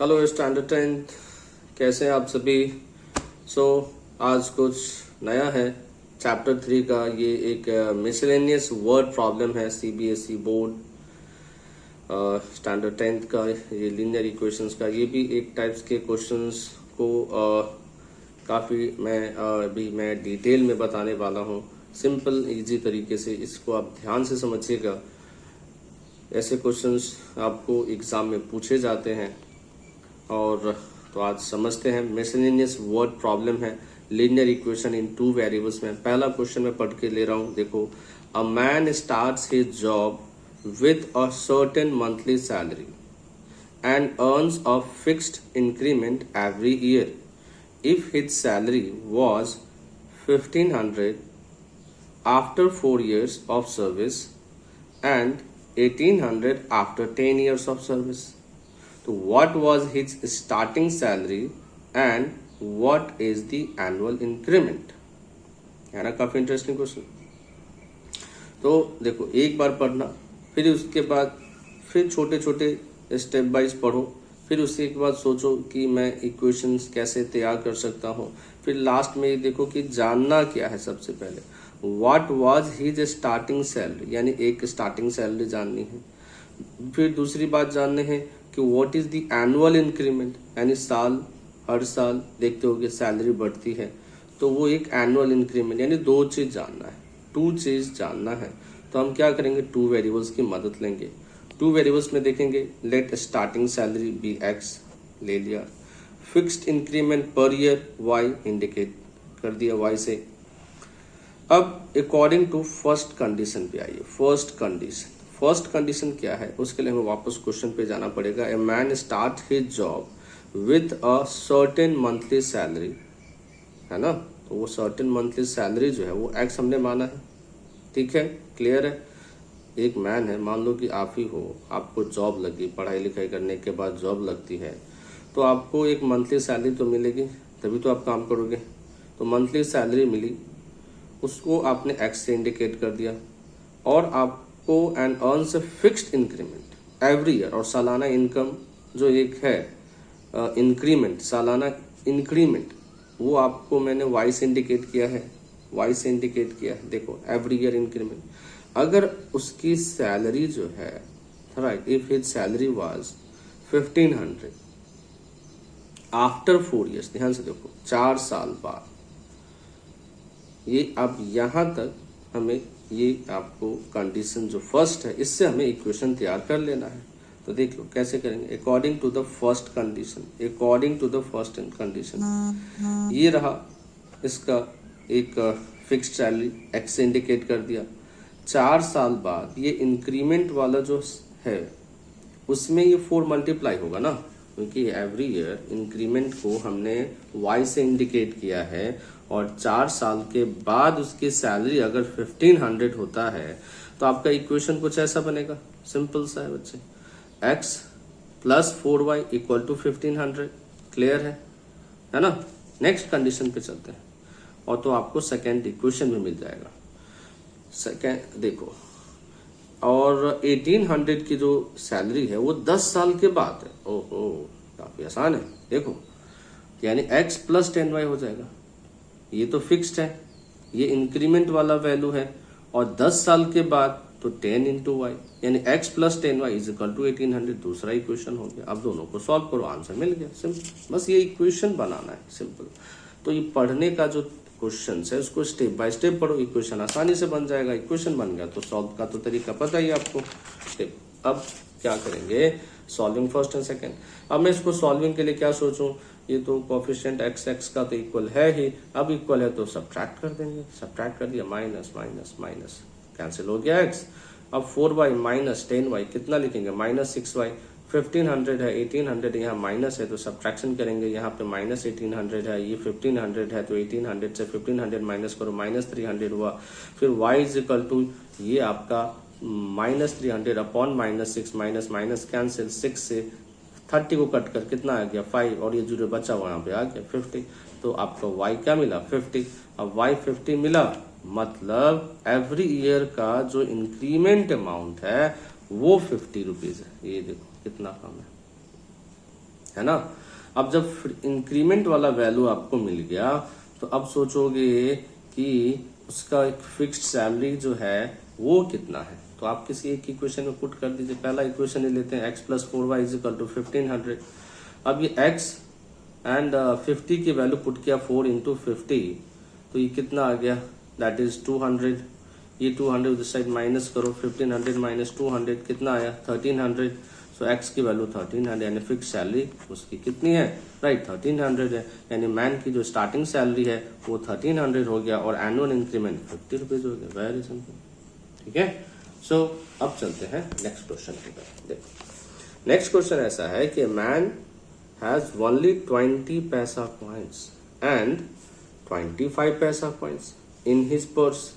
Hello standard 10 कैसे हैं आप सभी। आज कुछ नया है। चैप्टर 3 का ये एक मिसलेनियस वर्ड प्रॉब्लम है। सीबीएसई बोर्ड स्टैंडर्ड 10 का ये लीनियर इक्वेशंस का ये भी एक टाइप्स के क्वेश्चंस को काफ़ी मैं डिटेल में बताने वाला हूँ। सिंपल इजी तरीके से इसको आप ध्यान से समझिएगा। ऐसे क्वेश्चंस आपको एग्ज़ाम में पूछे जाते हैं। और तो आज समझते हैं। मिसलेनियस वर्ड प्रॉब्लम है linear equation in to variables में। पहला क्वेश्चन मैं पढ़ के ले रहा हूं। देखो, a man starts his job with a certain monthly salary and earns a fixed increment every year. If his salary was 1500 after 4 years of service and 1800 after 10 years of service. So what was his starting salary and what is the annual increment? है ना, काफी interesting question. तो देखो, एक बार पढ़ना, फिर उसके बाद फिर छोटे छोटे स्टेप वाइज पढ़ो, फिर उसके बाद सोचो कि मैं इक्वेशंस कैसे तैयार कर सकता हूँ। फिर लास्ट में ये देखो कि जानना क्या है। सबसे पहले what was his starting salary, यानी एक स्टार्टिंग सैलरी जाननी है। फिर दूसरी बात जानने हैं कि what is the annual increment, यानी हर साल देखते हो कि सैलरी बढ़ती है, तो वो एक एनुअल इंक्रीमेंट, यानी दो चीज जानना है, टू चीज जानना है। तो हम क्या करेंगे, टू वेरिएबल्स की मदद लेंगे। टू वेरिएबल्स में देखेंगे, let starting salary be X ले लिया, fixed increment per year Y indicate कर दिया वाई से। अब अकॉर्डिंग टू फर्स्ट कंडीशन पे आइए। फर्स्ट कंडीशन क्या है, उसके लिए हमें वापस क्वेश्चन पे जाना पड़ेगा। A man start his job with a certain monthly salary, है ना। तो वो सर्टेन मंथली सैलरी जो है वो एक्स हमने माना है। ठीक है, क्लियर है। एक मैन है, मान लो कि आप ही हो, आपको जॉब लगी, पढ़ाई लिखाई करने के बाद जॉब लगती है, तो आपको एक मंथली सैलरी तो मिलेगी, तभी तो आप काम करोगे। तो मंथली सैलरी मिली, उसको आपने एक्स से इंडिकेट कर दिया, और आपको and earns a fixed increment every year. और सालाना इनकम जो एक है इंक्रीमेंट, सालाना इंक्रीमेंट, वो आपको मैंने वाई से इंडिकेट किया है, देखो एवरी ईयर इंक्रीमेंट। अगर उसकी सैलरी जो है, right, if his salary was 1500 after 4 years, ध्यान से देखो 4 साल बाद, ये अब यहां तक हमें ये आपको कंडीशन जो फर्स्ट है, इससे हमें इक्वेशन तैयार कर लेना है। तो देख लो कैसे करेंगे। According to the first condition, ये रहा इसका एक फिक्स्ड सैलरी, एक्स से इंडिकेट कर दिया। 4 साल बाद ये इंक्रीमेंट वाला जो है उसमें ये 4 मल्टीप्लाई होगा ना, क्योंकि एवरी ईयर इंक्रीमेंट को हमने वाई से इंडिकेट किया है, और 4 साल के बाद उसकी सैलरी अगर 1500 होता है, तो आपका इक्वेशन कुछ ऐसा बनेगा। सिंपल सा है बच्चे, x plus 4y equal to 1500। Clear है ना। नेक्स्ट कंडीशन पे चलते हैं, और तो आपको सेकेंड इक्वेशन भी मिल जाएगा। सेकेंड देखो, और 1800 की जो सैलरी है वो 10 साल के बाद है। ओहो, काफी आसान है। देखो, यानी x प्लस 10y हो जाएगा। ये तो फिक्स्ड है, ये इंक्रीमेंट वाला वैल्यू है, और 10 साल के बाद तो 10 इंटू वाई, यानी x plus 10y is equal to 1800। दूसरा इक्वेशन हो गया। अब दोनों को सॉल्व करो, आंसर मिल गया। सिंपल, बस ये इक्वेशन बनाना है, सिंपल। तो ये पढ़ने का जो क्वेश्चन है उसको स्टेप बाय स्टेप पढ़ो, इक्वेशन आसानी से बन जाएगा। इक्वेशन बन गया तो सॉल्व का तो तरीका पता ही आपको। अब क्या करेंगे, सॉल्विंग फर्स्ट एंड सेकेंड। अब मैं इसको सॉल्विंग के लिए क्या सोचूं, ये तो कोफिशिएंट x का तो इक्वल है ही, अब इक्वल है तो सब्ट्रैक्ट कर देंगे। सब्ट्रैक्ट कर दिया, माइनस माइनस माइनस कैंसिल हो गया x। अब 4y माइनस 10y कितना लिखेंगे, माइनस 6y। 1500 है, 1800 यहाँ माइनस है तो सब्ट्रैक्शन करेंगे, यहाँ पे माइनस 1800 है, ये 1500 है तो 1800 से 1500 माइनस करो, माइनस 300 हुआ। फिर y इज इक्वल टू ये आपका minus 300 upon minus 6, minus minus cancel, 6 से 30 को कट कर कितना आ गया 5, और ये जो बचा वहां पे आ गया 50। तो आपको y क्या मिला 50। अब y 50 मिला, मतलब एवरी ईयर का जो इंक्रीमेंट अमाउंट है वो 50 रुपीज है। ये देखो कितना कम है ना। अब जब इंक्रीमेंट वाला वैल्यू आपको मिल गया तो अब सोचोगे कि उसका एक फिक्स्ड सैलरी जो है वो कितना है, तो आप किसी एक इक्वेशन में पुट कर दीजिए। पहला इक्वेशन ले लेते हैं, x + 4y = 1500। अब ये x एंड 50 की वैल्यू पुट किया 4 × 50, तो ये कितना आ गया, दैट इज 200। ये 200 उस साइड माइनस करो, 1500 - 200 कितना आया, 1300। सो x की वैल्यू 1300, यानी फिक्स सैलरी उसकी कितनी है, राइट 1300 है। यानी मैन की जो स्टार्टिंग सैलरी है वो 1300 हो गया और एनुअल इंक्रीमेंट 50 रुपीज हो गया। वेरी सिंपल, ठीक है। सो अब चलते हैं नेक्स्ट क्वेश्चन की तरफ। देखो नेक्स्ट क्वेश्चन ऐसा है कि मैन हैज ओनली 20 पैसा कॉइन्स एंड 25 पैसा coins in his purse.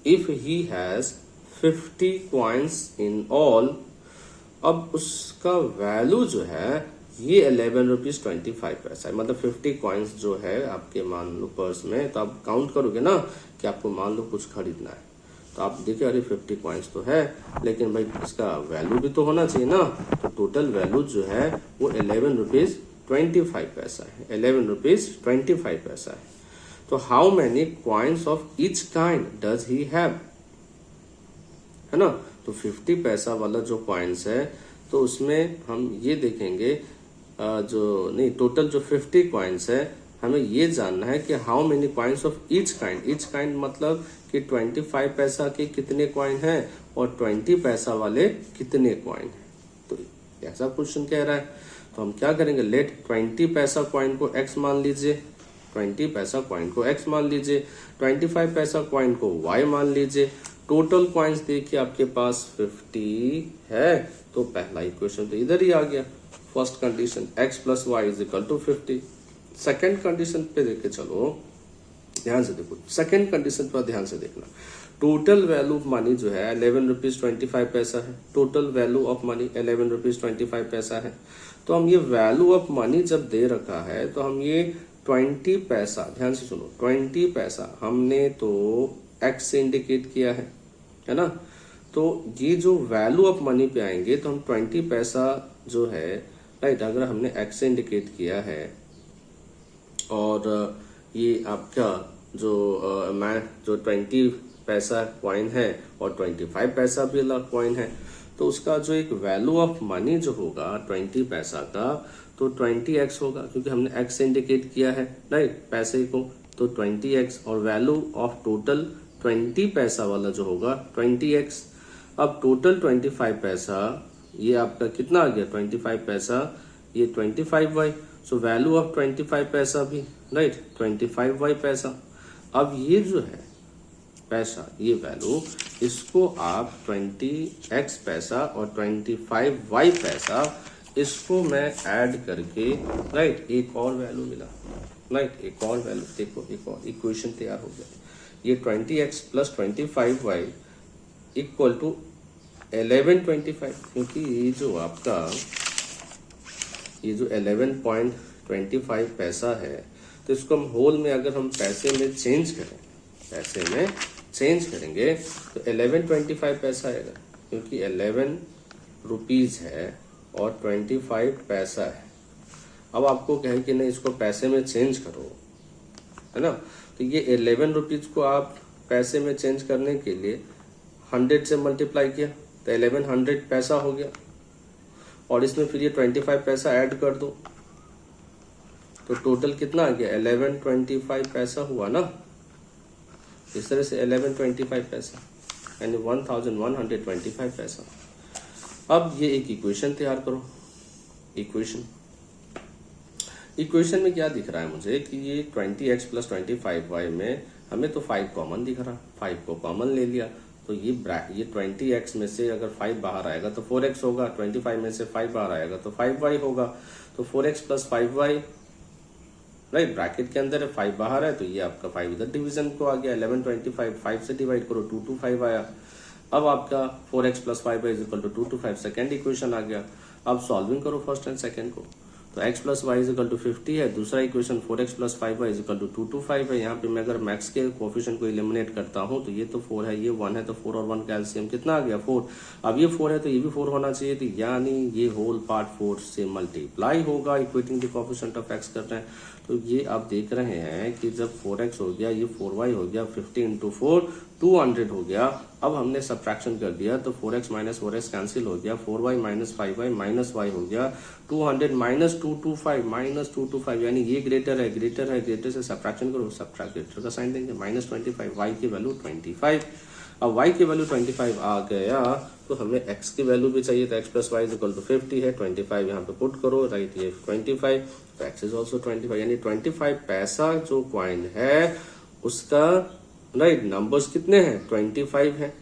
If he has 50 coins in all, अब उसका वैल्यू जो है ये 11 रुपीज 25 पैसा है। मतलब 50 कॉइन्स जो है आपके मान लो पर्स में, तो आप काउंट करोगे ना कि आपको मान लो कुछ खरीदना है, तो आप देखिए अरे 50 कॉइन्स तो है, लेकिन भाई इसका वैल्यू भी तो होना चाहिए ना। तो टोटल वैल्यू जो है वो 11 रुपीज 25 पैसा है, 11 रुपीज 25 पैसा है। तो how many coins of each kind does he have, है ना। तो 50 पैसा वाला जो कॉइन्स है तो उसमें हम ये देखेंगे जो नहीं, टोटल जो 50 कॉइन्स है हमें ये जानना है कि how many coins of each kind. Each kind मतलब कि 25 पैसा के कितने कॉइन हैं और 20 पैसा वाले कितने कॉइन हैं। तो ऐसा क्वेश्चन कह रहा है, तो हम क्या करेंगे, लेट 20 पैसा कॉइन को x मान लीजिए, 20 पैसा कॉइन को x मान लीजिए, 25 पैसा कॉइन को y मान लीजिए। टोटल कॉइन्स देखिए आपके पास 50 है, तो पहला इक्वेशन तो इधर ही आ गया। First condition x + y = 50। Second condition पे देखे चलो, ध्यान से देखो, सेकंड कंडीशन पर ध्यान से देखना। टोटल वैल्यू ऑफ मनी जो है 11 रुपीज 25 पैसा है। Total value of money 11 rupees 25 पैसा है। तो हम ये वैल्यू ऑफ मनी जब दे रखा है तो हम ये 20 पैसा, ध्यान से सुनो, 20 पैसा हमने तो x से इंडिकेट किया है ना। तो ये जो वैल्यू ऑफ मनी पे आएंगे तो हम 20 पैसा जो है, राइट, अगर हमने x से इंडिकेट किया है और ये आपका जो 20 पैसा कॉइन है और 25 पैसा भी अलग कॉइन है, तो उसका जो एक वैल्यू ऑफ मनी जो होगा 20 पैसा का, तो 20x होगा, क्योंकि हमने x से इंडिकेट किया है, राइट, पैसे को, तो 20x। और वैल्यू ऑफ टोटल 20 पैसा वाला जो होगा 20x। अब टोटल 25 पैसा ये आपका कितना आ गया, 25 पैसा, ये 25y। सो वैल्यू ऑफ 25 पैसा भी, राइट, 25y पैसा। अब ये जो है पैसा, ये वैल्यू, इसको आप 20x पैसा और 25y पैसा, इसको मैं ऐड करके, राइट, एक और वैल्यू मिला, राइट, एक और वैल्यू, देखो एक और इक्वेशन तैयार हो गया। ये 20x + 25y = 1125, क्योंकि ये जो आपका ये जो 11.25 पैसा है, तो इसको हम होल में अगर हम पैसे में चेंज करें, पैसे में चेंज करेंगे तो 1125 पैसा आएगा, क्योंकि 11 रुपीज है और 25 पैसा है। अब आपको कहें कि नहीं इसको पैसे में चेंज करो, है ना, तो ये 11 रुपीज को आप पैसे में चेंज करने के लिए 100 से मल्टीप्लाई किया तो 1100 पैसा हो गया, और इसमें फिर ये 25 पैसा ऐड कर दो तो टोटल कितना आ गया, 1125 पैसा हुआ ना। इस तरह से 1125 पैसा यानी 1125 पैसा। अब ये एक इक्वेशन तैयार करो। इक्वेशन में क्या दिख रहा है मुझे कि ये 20x + 25y में हमें तो 5 कॉमन दिख रहा, 5 को कॉमन ले लिया, तो ये 20x में से अगर 5 बाहर आएगा तो 4x होगा, 25 में से 5 बाहर आएगा तो 5y होगा, तो 4x + 5y, राइट, ब्रैकेट के अंदर है, 5 बाहर है, तो ये आपका 5 इधर डिवीजन को आ गया, 1125 5 से डिवाइड करो, 225 आया। अब आपका 4x + 5y = 225 सेकेंड इक्वेशन आ गया। अब सॉल्विंग करो फर्स्ट एंड सेकेंड को, तो x plus Y is equal to 50 है। दूसरा equation 4x plus 5y is equal to 225 है। यहाँ पे मैं अगर मैक्स के कोफिशिएंट को एलिमिनेट करता हूँ तो ये तो 4 है, ये 1 है, तो 4 और 1 का एलसीएम कितना आ गया 4। अब ये 4 है तो ये भी 4 होना चाहिए, तो यानी ये होल पार्ट 4 से मल्टीप्लाई होगा। Equating the coefficient of x कर रहे हैं, तो ये आप देख रहे हैं कि जब 4x हो गया, ये 4y हो गया, 50 इंटू 4 200 हो गया। अब हमने सब्ट्रैक्शन कर दिया तो 4x माइनस 4x कैंसिल हो गया, 4y minus 5y minus y हो गया, 200 माइनस 225 माइनस 225, यानी ये ग्रेटर है, ग्रेटर से सब्ट्रैक्शन करो, सब्ट्रैक्ट ग्रेटर का साइन देंगे, माइनस 25, y की वैल्यू 25। अब y की वैल्यू 25 आ गया तो हमें x की वैल्यू भी चाहिए, तो x plus Y is equal to 50 है, 25 यहाँ पे पुट करो, राइट, ये 25, तो x इज ऑल्सो 25, यानी 25 पैसा जो कॉइन है उसका राइट नंबर्स कितने हैं 25 है,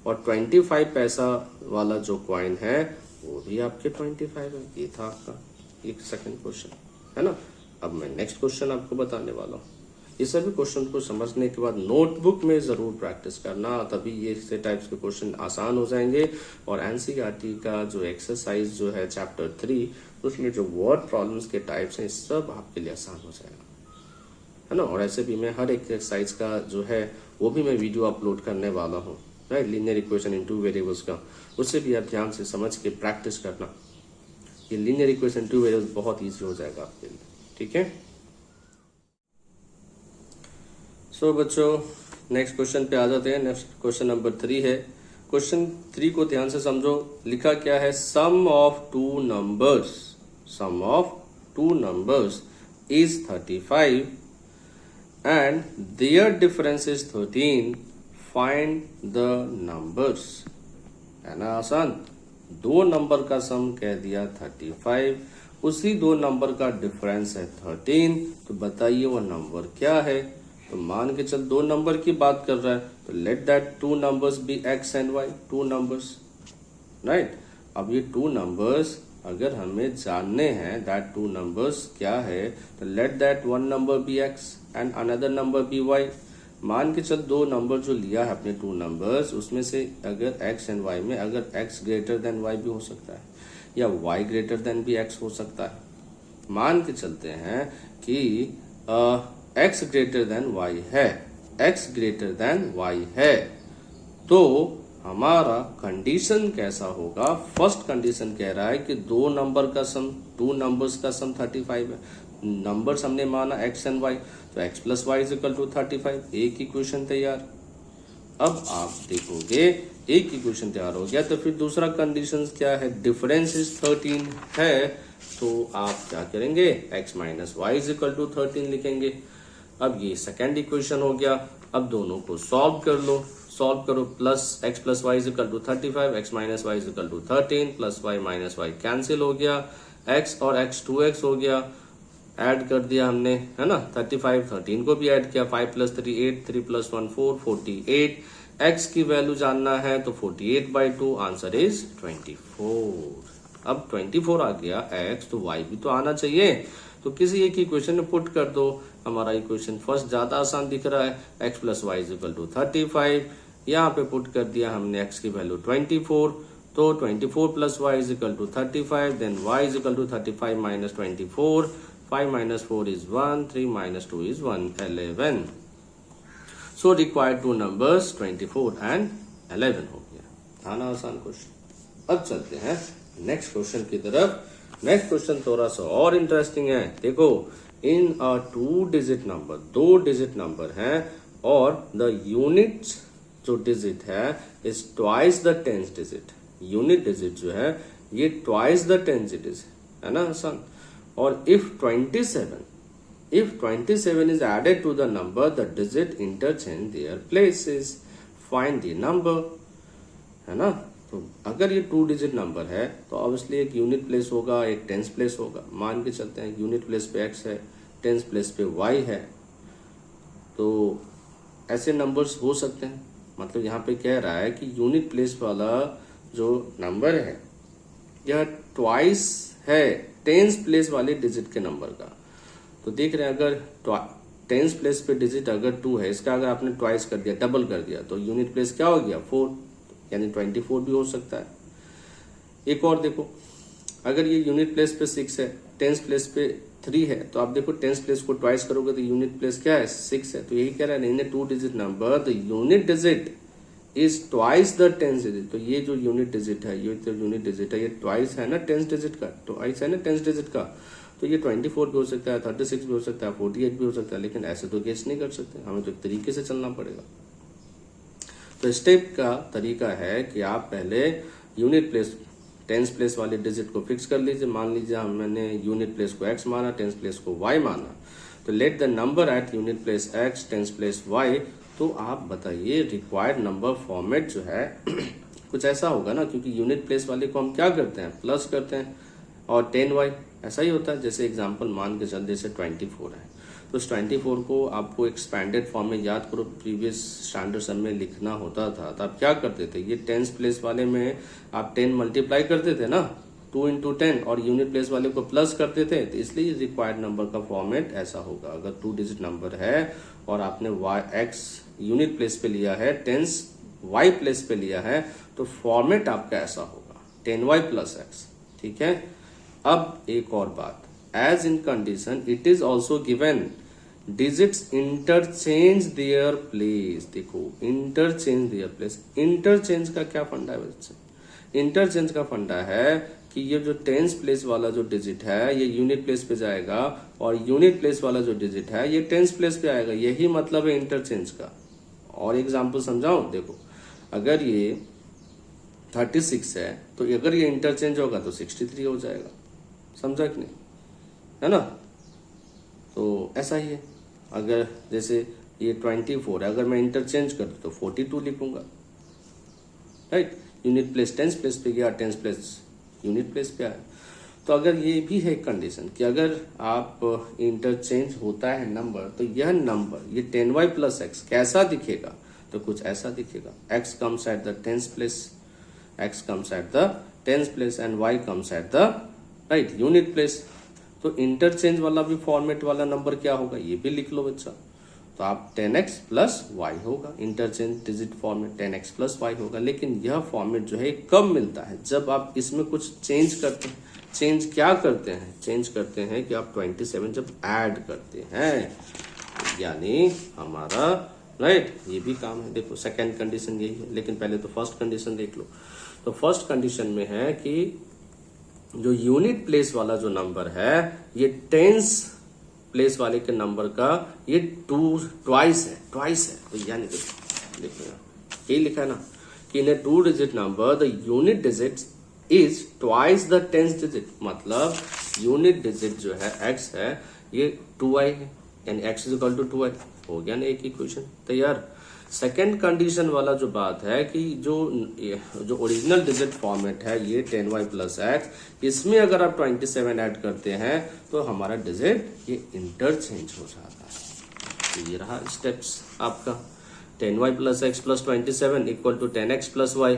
और 25 पैसा वाला जो कॉइन है वो भी आपके 25 है। ये था आपका एक सेकंड क्वेश्चन, है ना। अब मैं नेक्स्ट क्वेश्चन आपको बताने वाला हूँ। ये सभी क्वेश्चन को समझने के बाद नोटबुक में जरूर प्रैक्टिस करना, तभी ये से टाइप्स के क्वेश्चन आसान हो जाएंगे। और एनसीईआरटी का जो एक्सरसाइज जो है चैप्टर 3, उसमें जो वर्ड प्रॉब्लम्स के टाइप्स हैं सब आपके लिए आसान हो जाएगा, है ना। और ऐसे भी मैं हर एक एक्सरसाइज का जो है वो भी मैं वीडियो अपलोड करने वाला हूँ, right, linear equation in 2 variables का, उससे भी आप ध्यान से समझ के प्रैक्टिस करना। ये लीनियर इक्वेशन 2 वेरिएबल्स बहुत ईजी हो जाएगा आपके लिए, ठीक है। सो बच्चों नेक्स्ट क्वेश्चन पे आ जाते हैं। नेक्स्ट क्वेश्चन नंबर 3 है। क्वेश्चन 3 को ध्यान से समझो। लिखा क्या है, sum of two numbers is 35 and their difference is 13, find the numbers. है ना आसान, दो नंबर का सम कह दिया 35, उसी दो नंबर का डिफरेंस है 13, तो बताइए वो नंबर क्या है। तो मान के चल दो नंबर की बात कर रहा है, तो let that two numbers be x and y, two numbers, right. अब ये टू नंबर्स अगर हमें जानने हैं दैट टू नंबर्स क्या है, तो let that one number be x and another number be y। मान के चल दो नंबर जो लिया है अपने टू नंबर्स, उसमें से अगर x एंड y में अगर x ग्रेटर देन y भी हो सकता है या y ग्रेटर देन भी x हो सकता है। मान के चलते हैं कि x ग्रेटर देन y है, x ग्रेटर देन y है, तो हमारा कंडीशन कैसा होगा। फर्स्ट कंडीशन कह रहा है कि दो नंबर का सम, टू नंबर्स का सम 35 है। नंबर्स हमने माना x एंड y, तो x plus Y is equal to 35, एक इक्वेशन तैयार। अब आप देखोगे एक इक्वेशन तैयार हो गया, तो फिर दूसरा कंडीशन क्या है, डिफरेंस इज 13 है, तो आप क्या करेंगे, x minus Y is equal to 13 लिखेंगे। अब ये सेकेंड इक्वेशन हो गया। अब दोनों को सॉल्व कर लो, सॉल्व करो, plus x plus Y is equal to 35, x minus Y is equal to 13, plus y minus Y cancel हो गया, x और x 2x हो गया, ऐड कर दिया हमने, है ना। 35 13 को भी ऐड किया, 5 प्लस 3 8, 3 प्लस 1 4, 48। x की वैल्यू जानना है तो 48/2, आंसर इज 24। अब 24 आ गया x, तो y भी तो आना चाहिए, तो किसी एक इक्वेशन में पुट कर दो। हमारा इक्वेशन फर्स्ट ज्यादा आसान दिख रहा है, x plus Y is equal to 35, यहाँ पे पुट कर दिया हमने x की वैल्यू 24, तो 24 plus Y is equal to 35, then y is equal to 35 minus 24, 5 minus 4 is 1, 3 minus 2 is 1, 11. So required two numbers 24 and 11 हो गया। था ना आसान क्वेश्चन। अब चलते हैं नेक्स्ट क्वेश्चन की तरफ। नेक्स्ट क्वेश्चन थोड़ा सा और इंटरेस्टिंग है। देखो, इन अ 2 डिजिट नंबर, 2 डिजिट नंबर है और द यूनिट जो डिजिट है is twice the 10th digit. Unit digit जो है ये ट्वाइस द 10th डिजिट है ना आसान। और if 27 is added to the number, the digit interchange their places, find the number, है ना। तो अगर ये 2 डिजिट नंबर है तो ऑब्वियसली एक यूनिट प्लेस होगा, एक टेंस प्लेस होगा। मान के चलते हैं यूनिट प्लेस पे x है, टेंस प्लेस पे y है, तो ऐसे नंबर्स हो सकते हैं। मतलब यहाँ पे कह रहा है कि यूनिट प्लेस वाला जो नंबर है यह ट्वाइस है टेंस प्लेस वाले डिजिट के नंबर का। तो देख रहे हैं अगर टेंस प्लेस पे डिजिट अगर 2 है, इसका अगर आपने ट्वाइस कर दिया, डबल कर दिया, तो यूनिट प्लेस क्या हो गया 4, यानी 24 भी हो सकता है। एक और देखो, अगर ये यूनिट प्लेस पे 6 है टेंस प्लेस पे 3 है, तो आप देखो टेंस प्लेस को ट्वाइस करोगे तो यूनिट प्लेस क्या है 6 है। तो यही कह रहा है इन ए 2 digit number the unit digit is twice the tens digit. तो ये जो यूनिट डिजिट है, ये जो यूनिट डिजिट है ये ट्वाइस है ना टेंस डिजिट का, ट्वाइस है ना टेंस डिजिट का। तो ये 24 भी हो सकता है, 36 भी हो सकता है, 48 भी हो सकता है, लेकिन ऐसे तो गेस नहीं कर सकते, हमें तो एक तरीके से चलना पड़ेगा। तो स्टेप का तरीका है कि आप पहले यूनिट प्लेस टेंस प्लेस वाले डिजिट को फिक्स कर लीजिए। मान लीजिए मैंने यूनिट प्लेस को x माना, टेंस प्लेस को y माना, तो let the number at unit place x tens place y। तो आप बताइए रिक्वायर्ड नंबर फॉर्मेट जो है कुछ ऐसा होगा ना, क्योंकि यूनिट प्लेस वाले को हम क्या करते हैं प्लस करते हैं, और 10y ऐसा ही होता है। जैसे एग्जांपल मान के चल, जैसे 24 है, तो इस 24 को आपको एक्सपैंडेड फॉर्म में याद करो, प्रीवियस स्टैंडर्ड सब में लिखना होता था। तो आप क्या करते थे, ये टेंस प्लेस वाले में आप 10 मल्टीप्लाई करते थे ना 2 into 10, और यूनिट प्लेस वाले को प्लस करते थे। तो इसलिए रिक्वायर्ड नंबर का फॉर्मेट ऐसा होगा। अगर 2 डिजिट नंबर है और आपने x यूनिट प्लेस पे लिया है, टेंस y प्लेस पे लिया है, तो फॉर्मेट आपका ऐसा होगा 10y + x। ठीक है। अब एक और बात, as in condition it is also given digits interchange their place. देखो इंटरचेंज देयर प्लेस, इंटरचेंज का क्या फंडा है बच्चे? इंटरचेंज का फंडा है कि ये जो टेंस प्लेस वाला जो डिजिट है ये यूनिट प्लेस पे जाएगा, और यूनिट प्लेस वाला जो डिजिट है ये टेंस प्लेस पे आएगा। यही मतलब है इंटरचेंज का। और एग्जाम्पल समझाऊं, देखो अगर ये 36 है तो अगर ये इंटरचेंज होगा तो 63 हो जाएगा। समझा कि नहीं, है ना? तो ऐसा ही है। अगर जैसे ये 24 है, अगर मैं इंटरचेंज कर दूं तो 42 लिखूंगा, right? Unit place tens place पे गया, टेंस प्लेस यूनिट प्लेस पे आया। तो अगर ये भी है कंडीशन कि अगर आप इंटरचेंज होता है नंबर, तो यह नंबर ये 10y + x कैसा दिखेगा? तो कुछ ऐसा दिखेगा, x comes at the tens place, x comes at the tens place and y comes at the right unit place. तो इंटरचेंज वाला भी फॉर्मेट वाला नंबर क्या होगा ये भी लिख लो बच्चा। तो आप 10x + y होगा, interchange digit format 10x + y होगा। लेकिन यह फॉर्मेट जो है कब मिलता है? जब आप इसमें कुछ चेंज करते हैं। चेंज क्या करते हैं? चेंज करते हैं कि आप 27 जब ऐड करते हैं, यानी हमारा राइट ये भी काम है। देखो सेकेंड कंडीशन यही है, लेकिन पहले तो फर्स्ट कंडीशन देख लो। तो फर्स्ट कंडीशन में है कि जो यूनिट प्लेस वाला जो नंबर है ये टेंस प्लेस वाले के नंबर का ये ट्वाइस है। तो यानी देखो यही लिखा है ना कि इन ए 2 digit number the unit digit is twice the tens digit. मतलब यूनिट डिजिट जो है x है ये 2y है, यानी x = 2y। हो गया ना एक इक्वेशन तैयार। सेकेंड कंडीशन वाला जो बात है कि जो ओरिजिनल डिजिट फॉर्मेट है ये 10y + x, इसमें अगर आप 27 ऐड करते हैं तो हमारा डिजिट ये इंटरचेंज हो जाता है। तो ये रहा स्टेप्स आपका 10y + x + 27 = 10x + y।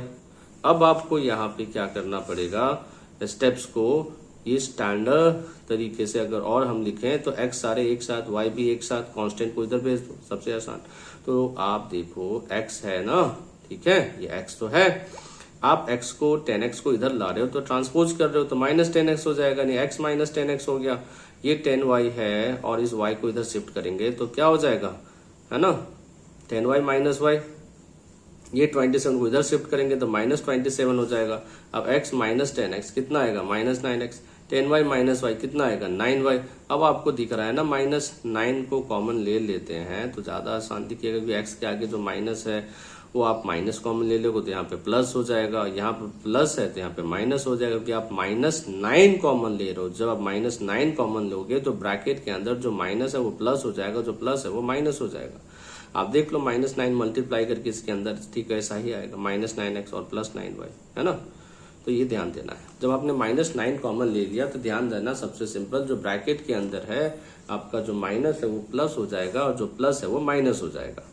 अब आपको यहाँ पे क्या करना पड़ेगा, स्टेप्स को ये स्टैंडर्ड तरीके से अगर और हम लिखें तो x सारे एक साथ, y भी एक साथ, कांस्टेंट को इधर भेज दो, सबसे आसान। तो आप देखो x है ना, ठीक है, ये x तो है। आप x को 10x को इधर ला रहे हो तो ट्रांसपोज कर रहे हो तो -10x हो जाएगा, नहीं x - 10x हो गया। ये 10y है और इस y को इधर शिफ्ट करेंगे तो क्या हो जाएगा, है ना, 10y - y। ये 27 को इधर शिफ्ट करेंगे तो -27 हो जाएगा। अब x - 10x कितना आएगा, -9x। 10y - y कितना आएगा, 9y। अब आपको दिख रहा है ना -9 को कॉमन ले लेते हैं तो ज्यादा आसान दिखेगा, क्योंकि x के आगे जो माइनस है वो आप माइनस कॉमन ले लोगे तो यहाँ पे प्लस हो जाएगा, यहाँ पे प्लस है तो यहाँ पे माइनस हो जाएगा, क्योंकि आप -9 कॉमन ले रहे हो। जब आप -9 कॉमन लोगे तो ब्रैकेट के अंदर जो माइनस है वो प्लस हो जाएगा, जो प्लस है वो माइनस हो जाएगा। आप देख लो -9 मल्टीप्लाई करके इसके अंदर, ठीक है, ऐसा ही आएगा -9x और +9y, है ना। तो ये ध्यान देना है, जब आपने -9 कॉमन ले लिया तो ध्यान देना सबसे सिंपल जो ब्रैकेट के अंदर है आपका जो माइनस है वो प्लस हो जाएगा और जो प्लस है वो माइनस हो जाएगा।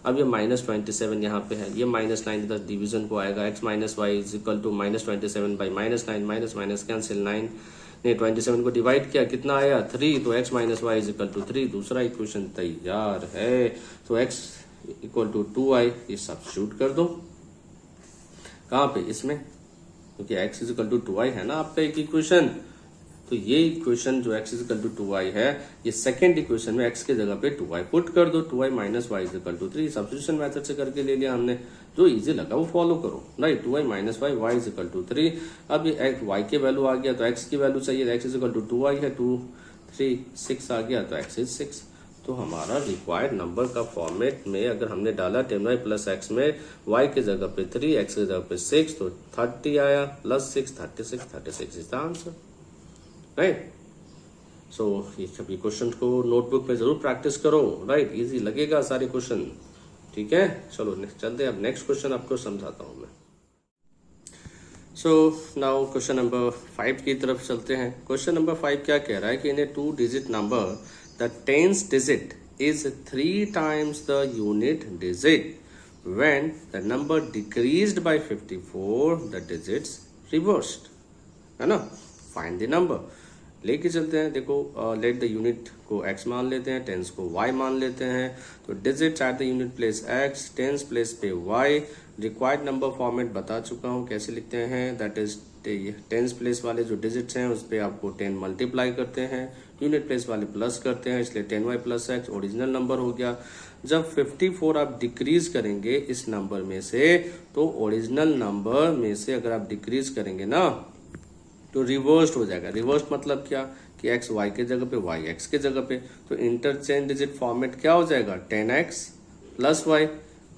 अब ये -27 यहाँ पे है, ये -9 इधर डिवीजन को आएगा, x - y = -27 / -9, माइनस कैंसिल, 9 ने 27 को डिवाइड किया, कितना आया 3, तो x - y = 3। दूसरा इक्वेशन तैयार है। तो x = 2y, ये सब्स्टिट्यूट कर दो कहाँ पे, इसमें, क्योंकि x = 2y है ना आपका एक इक्वेशन। तो ये इक्वेशन जो x is equal to 2y है, ये सेकेंड इक्वेशन में x के जगह पे 2y पुट कर दो, 2y minus Y is equal to 3। Substitution method से करके ले लिया हमने, जो इजी लगा वो फॉलो करो, right. 2y minus Y, Y is equal to 3। अब ये y के वैल्यू आ गया तो x की वैल्यू चाहिए, x is equal to 2y है, 2 3 6 आ गया तो x इज 6। तो हमारा रिक्वायर्ड नंबर का फॉर्मेट में अगर हमने डाला 10y प्लस x में y के जगह पे 3, x के जगह पे 6, तो 30 आया plus 6 36 is the answer, right. So ये सभी क्वेश्चन को नोटबुक में जरूर प्रैक्टिस करो, राइट। इजी लगेगा सारे क्वेश्चन, ठीक है। चलो चलते हैं, अब नेक्स्ट क्वेश्चन आपको समझाता हूं मैं। सो नाउ क्वेश्चन नंबर 5 की तरफ चलते हैं। क्वेश्चन नंबर 5 क्या कह रहा है कि इन ए 2 digit number the tens digit is 3 times the unit digit. When the number decreased by 54, the digits reversed, है ना। Find the number. लेके चलते हैं, देखो लेट द यूनिट को x मान लेते हैं, टेंस को y मान लेते हैं। तो digits at the unit place x, tens place पे y। रिक्वायर्ड नंबर फॉर्मेट बता चुका हूँ कैसे लिखते हैं, दैट इज टेंस प्लेस वाले जो डिजिट्स हैं उस पर आपको 10 मल्टीप्लाई करते हैं, यूनिट प्लेस वाले प्लस करते हैं, इसलिए 10y plus x original number हो गया। जब 54 आप डिक्रीज करेंगे इस नंबर में से, तो ओरिजिनल नंबर में से अगर आप डिक्रीज करेंगे ना तो रिवर्स्ड हो जाएगा। रिवर्स्ड मतलब क्या कि x y के जगह पे y x के जगह पे, तो इंटरचेंज डिजिट फॉर्मेट क्या हो जाएगा 10x प्लस y।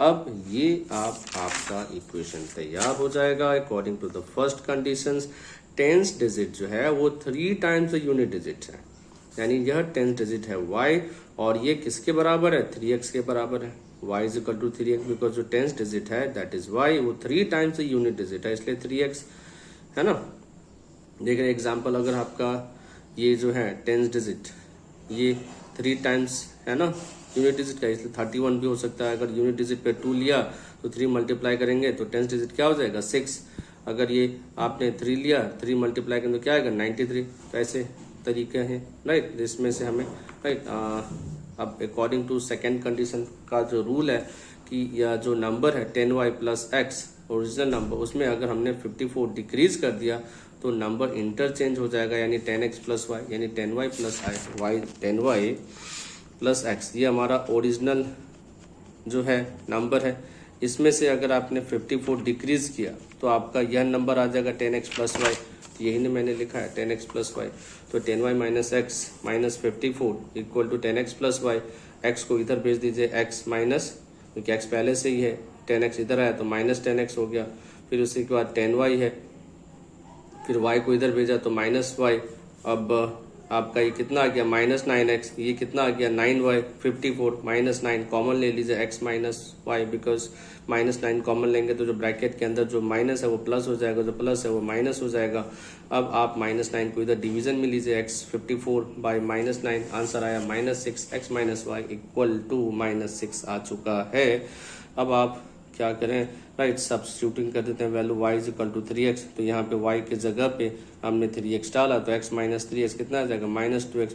अब ये आपका इक्वेशन तैयार हो जाएगा according to the first conditions. Tens digit जो है वो 3 टाइम्स द यूनिट डिजिट है, यानी यह टेंस डिजिट है y और ये किसके बराबर है 3x के बराबर है। y is equal to 3x because जो टेंस डिजिट है दैट इज y, वो 3 टाइम्स द यूनिट डिजिट है इसलिए 3x, है ना। देख रहे एग्जाम्पल, अगर आपका ये जो है टेंस डिजिट ये 3 टाइम्स है ना यूनिट डिजिट का, इसलिए 31 भी हो सकता है। अगर यूनिट डिजिट पे 2 लिया तो 3 मल्टीप्लाई करेंगे तो टेंस डिजिट क्या हो जाएगा 6। अगर ये आपने 3 लिया, 3 मल्टीप्लाई करेंगे तो क्या आएगा 93। तो ऐसे तरीके हैं, राइट। इसमें से हमें राइट अब अकॉर्डिंग टू सेकेंड कंडीशन का जो रूल है कि यह जो नंबर है 10y plus x original number, उसमें अगर हमने 54 डिक्रीज कर दिया तो नंबर इंटरचेंज हो जाएगा, यानी 10x प्लस y, यानी 10y plus y 10y plus x। ये हमारा ओरिजिनल जो है नंबर है, इसमें से अगर आपने 54 डिक्रीज किया तो आपका यह नंबर आ जाएगा 10x प्लस y। यही ने मैंने लिखा है 10x प्लस y। तो 10y minus x minus 54 equal to 10x plus y। x को इधर भेज दीजिए x माइनस, क्योंकि x पहले से ही है, 10x इधर आया तो माइनस 10x हो गया। फिर उसी के बाद 10y है, फिर y को इधर भेजा तो माइनस y। अब आपका ये कितना आ गया माइनस 9x, ये कितना आ गया 9y, 54 माइनस 9 कॉमन ले लीजिए x minus y, because minus 9 common लेंगे तो जो ब्रैकेट के अंदर जो माइनस है वो प्लस हो जाएगा, जो प्लस है वो माइनस हो जाएगा। अब आप माइनस 9 को इधर डिवीजन में लीजिए, x 54 बाई माइनस 9, आंसर आया minus 6, x minus Y equal to minus 6 आ चुका है। अब आप क्या करें, राइट सब्स्टिट्यूटिंग कर देते हैं value y is equal to 3x। तो यहाँ पे y के जगह पे हमने 3x डाला तो x माइनस 3x कितना आ जाएगा minus 2x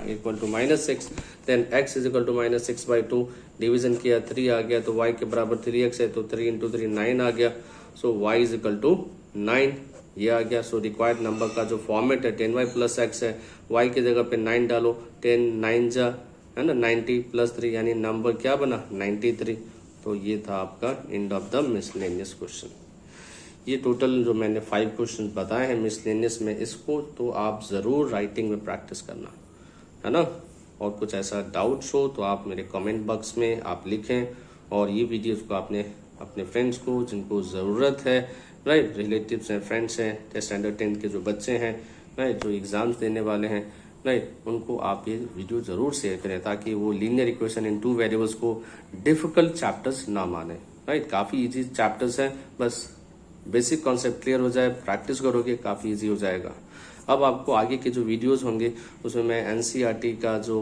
equal to minus 6। Then x is equal to minus 6/2, division किया 3 आ गया तो y के बराबर 3x है तो 3 इंटू 3 9 आ गया। सो y इज इक्वल टू 9 ये आ गया। सो रिक्वायर्ड नंबर का जो फॉर्मेट है 10y प्लस x है, y की जगह पे 9 डालो, 10 9 जा है ना 90 प्लस 3, यानी नंबर क्या बना 93। तो ये था आपका end of the miscellaneous question. ये टोटल जो मैंने 5 क्वेश्चन बताए हैं मिसलेनियस में, इसको तो आप ज़रूर राइटिंग में प्रैक्टिस करना, है ना। और कुछ ऐसा डाउट्स हो तो आप मेरे कमेंट बॉक्स में आप लिखें, और ये वीडियोस को आपने अपने फ्रेंड्स को जिनको ज़रूरत है, राइट रिलेटिव्स हैं, फ्रेंड्स हैं, स्टैंडर्ड 10 के जो बच्चे हैं, राइट जो एग्ज़ाम्स देने वाले हैं, राइट उनको आप ये वीडियो ज़रूर शेयर करें ताकि वो लीनियर इक्वेशन इन 2 वेरिएबल्स को डिफ़िकल्ट चैप्टर्स ना माने, राइट। काफ़ी इजी चैप्टर्स हैं, बस बेसिक कॉन्सेप्ट क्लियर हो जाए, प्रैक्टिस करोगे काफ़ी इजी हो जाएगा। अब आपको आगे के जो वीडियोस होंगे उसमें मैं एनसीईआरटी का जो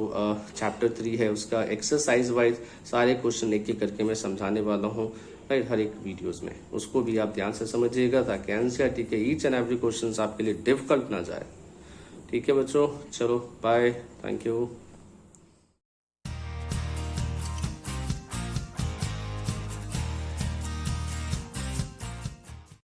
चैप्टर 3 है उसका एक्सरसाइज वाइज सारे क्वेश्चन एक एक करके मैं समझाने वाला हूँ, राइट हर एक वीडियोस में। उसको भी आप ध्यान से समझिएगा ताकि एनसीईआरटी के ईच एंड एवरी क्वेश्चन आपके लिए डिफिकल्ट ना जाए। ठीक है बच्चों, चलो बाय, थैंक यू।